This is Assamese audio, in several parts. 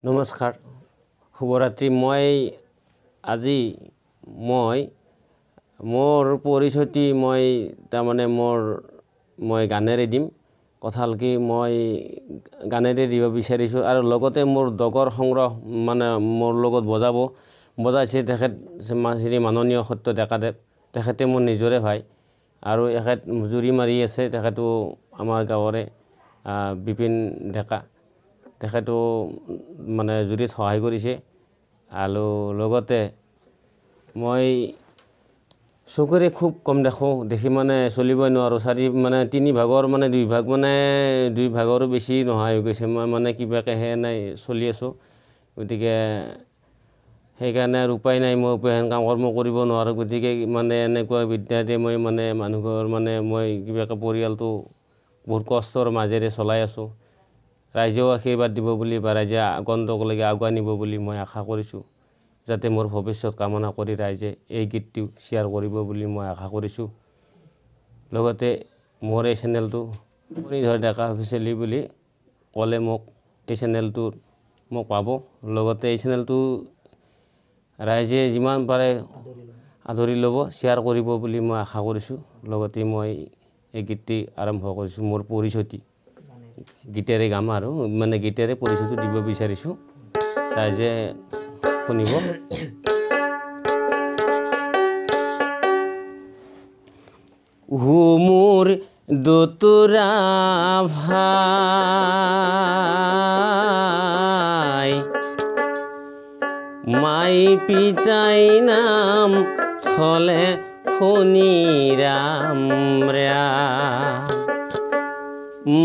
নমস্কাৰ শুভৰাত্ৰি মই আজি মোৰ পৰিচয়টি মই তাৰমানে মই গানেৰে দিম কথা হ'ল কি মই গানেৰে দিব বিচাৰিছোঁ আৰু লগতে মোৰ দগৰ সংগ্ৰহ মানে মোৰ লগত বজাইছে তেখেত শ্ৰী মাননীয় সত্য ডেকাদেৱ তেখেতে মোৰ নিজৰে ভাই আৰু এখেত জুৰি মাৰি আছে তেখেতো আমাৰ গাঁৱৰে বিপিন ডেকা তেখেতো মানে জুৰিত সহায় কৰিছে আৰু লগতে মই চকুৰে খুব কম দেখি মানে চলিবই নোৱাৰোঁ মানে 3 ভাগৰ মানে 2 ভাগ মানে 2 ভাগৰো বেছি নহয় হৈ গৈছে মই মানে কিবাকে নাই চলি আছোঁ গতিকে সেইকাৰণে আৰু উপায় নাই মই কাম কৰ্ম কৰিব নোৱাৰোঁ গতিকে মানে এনেকুৱা বিদ্যাতে মই মানে মানুহৰ মানে মই কিবাকে পৰিয়ালটো বহুত কষ্টৰ মাজেৰে চলাই আছোঁ ৰাইজেও আশীৰ্বাদ দিব বুলি বা ৰাইজে আগন্তকলৈকে আগুৱাই নিব বুলি মই আশা কৰিছোঁ যাতে মোৰ ভৱিষ্যত কামনা কৰি ৰাইজে এই গীতটো শ্বেয়াৰ কৰিব বুলি মই আশা কৰিছোঁ লগতে মোৰ এই চেনেলটো মণিধৰ ডেকা অফিচিয়েলি বুলি ক'লে মোক এই চেনেলটো মোক পাব লগতে এই চেনেলটো ৰাইজে যিমান পাৰে আদৰি ল'ব শ্বেয়াৰ কৰিব বুলি মই আশা কৰিছোঁ লগতে মই এই গীতটি আৰম্ভ কৰিছোঁ মোৰ পৰিচয়টি গীতেৰে গাম আৰু মানে গীতেৰে পৰিচয়টো দিব বিচাৰিছোঁ ৰাইজে শুনিব মোৰ দুতুৰা ভাই মাই পিতাই নাম থলে শনিৰাম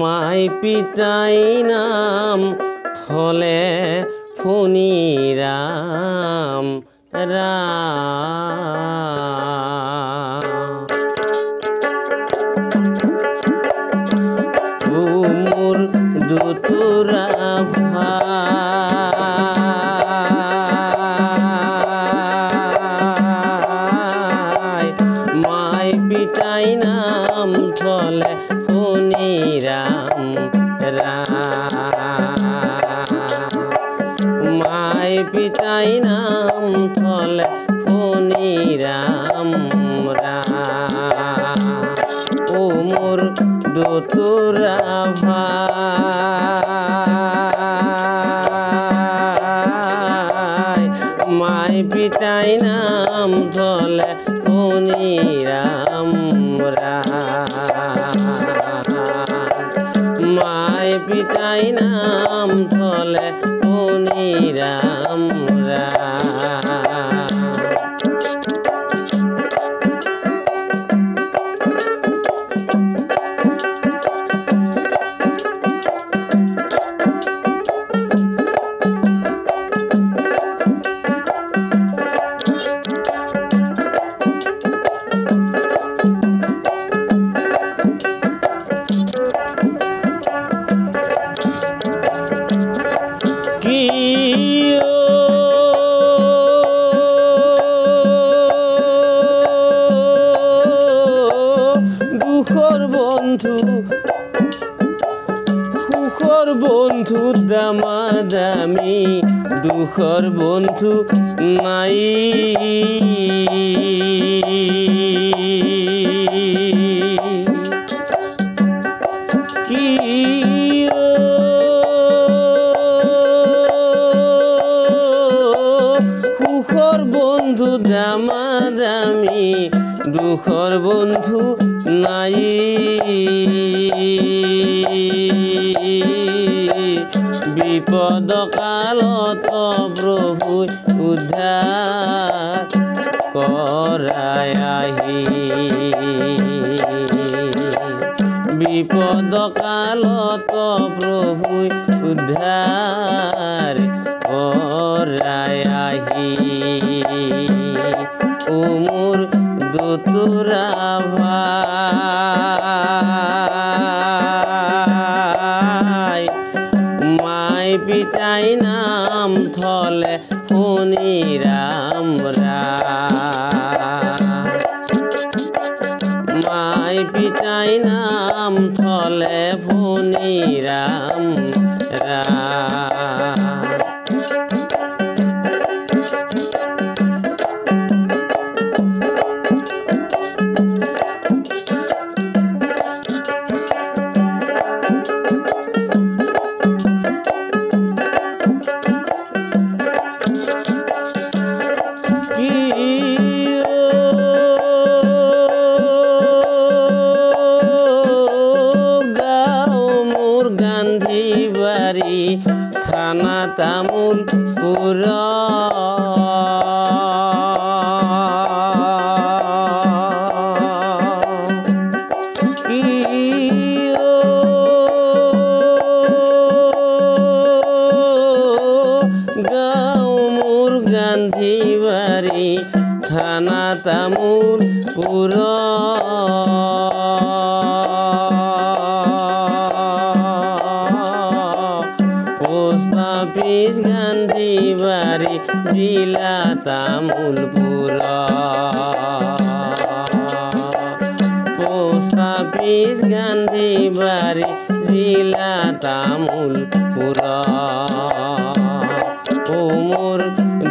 মাই পিতাই নাম থলে শনিৰাম মোৰ দুতুৰা ভাই মাই পিতাই নাম থলে শনিৰাম মাই পিতাই নাম থলে শনিৰাম ও মোৰ দুতুৰা ভাই মাই পিতাই নাম থলে শনিৰাম মাই পিতাই নাম থলে শনিৰাম সুখৰ বন্ধু দামাদামি দুখৰ বন্ধু নাই কি সুখৰ বন্ধু দামাদামি দুখৰ বন্ধু নাই বিপদ কালত প্ৰভু উদ্ধাৰ কৰাই আহি বিপদ কালত প্ৰভু উদ্ধাৰ কৰাই আহি ও মোৰ দুতুৰা ভাই মাই পিতাই নাম থলে শনিৰাম মাই পিতাই নাম থলে শনিৰাম তামোল পুৰা গাঁও মোৰ গান্ধীবাৰী থানা তামোল পুৰা পোষ্ট অফিচ গান্ধীবাৰী জিলা তামোলপুৰা পোষ্ট অফিচ গান্ধীবাৰী জিলা তামোলপুৰা ও মোৰ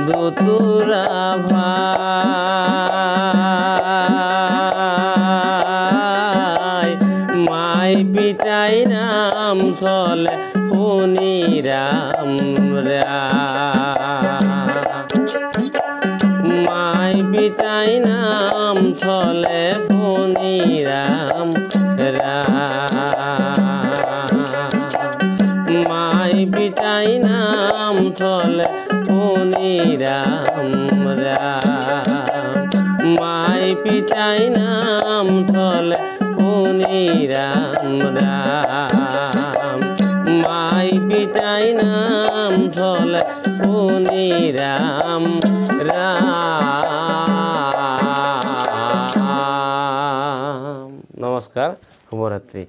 দুতুৰা ভাই মাই পিতাই নাম থলে পুনিৰাম মাই পিতাই নাম থলে পুনিৰাম মাই পিতাই নাম থলে পুনিৰাম মাই পিতাই নাম থলে পুনিৰাম মাই পিতাই নাম থলে পুনিৰাম নমস্কাৰ শুভৰাত্ৰি।